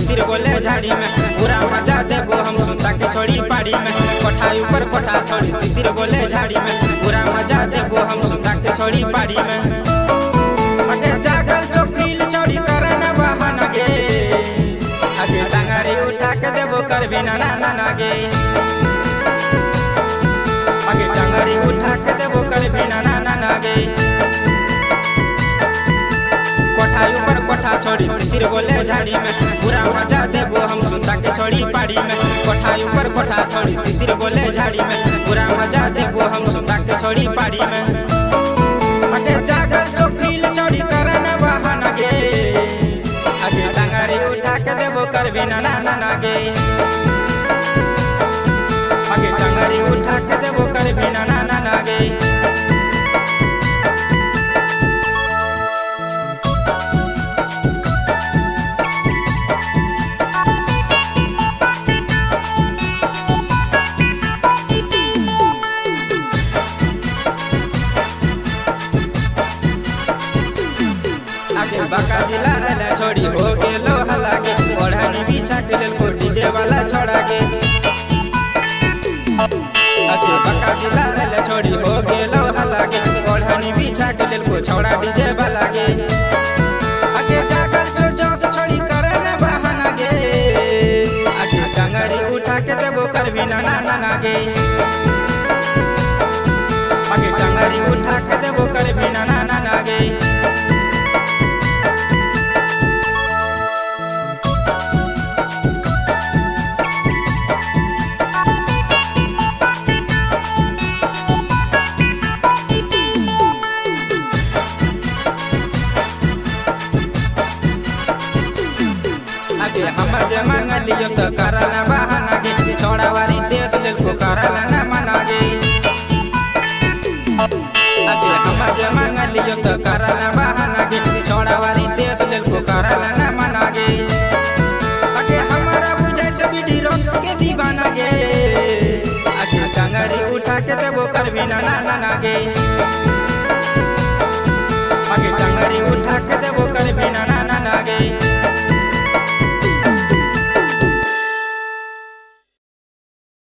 तितिर बोले झाड़ी में पूरा मजा देबो हम सुता के छोड़ी पाड़ी में कोठा ऊपर कोठा छोड़ी तितिर बोले झाड़ी में पूरा मजा देबो हम सुता के छोड़ी पाड़ी में आगे जागल चोपील चोरी करे न बहाना गे आगे टांगरी उठा के देबो कर भी ना ना गे आगे टांगरी उठा के देबो कर भी ना ना गे कोठा ऊपर कोठा छोड़ी तितिर बोले झाड़ी में पूरा मजा देबो हम सुता के छोड़ी पाड़ी में कोठा ऊपर कोठा छोड़ी तितिर बोले झाड़ी में पूरा मजा देबो हम सुता के छोड़ी पाड़ी में आगे जागल चोपील चोरी करे न बहाना गे आगे टांगरी उठा के देबो कर भी ना ना गे आगे टांगरी उठा के देबो कर भी ना ना गे आगे बाका जिला अला छोड़ी हो गेलो हलागे ओढ़नी बिछा के लेल को डीजे वाला छोड़ा गे आगे बाका जिला अला छोड़ी हो गेलो हलागे ओढ़नी बिछा के लेल को छोड़ा डीजे वाला गे आगे जागल जो जोश छोड़ी करे न बहाना गे आगे टांगरी उठा के देबो कर भी ना ना गे आगे टांगरी उठा के देबो कर भी ना ना गे आगे हम जे मांगलियो तो कराला बहाना गे छोड़ा वारी देश लेल को कराला ना मना गे आगे हम जे मांगलियो तो कराला बहाना गे छोड़ा वारी देश लेल को कराला ना मना गे आगे हमारा बुझे छ बीडी रॉक्स के दीवाना गे आगे टांगरी उठा के देबो कर भी ना ना गे आगे टांगरी उठा के देबो कर भी ना ना गे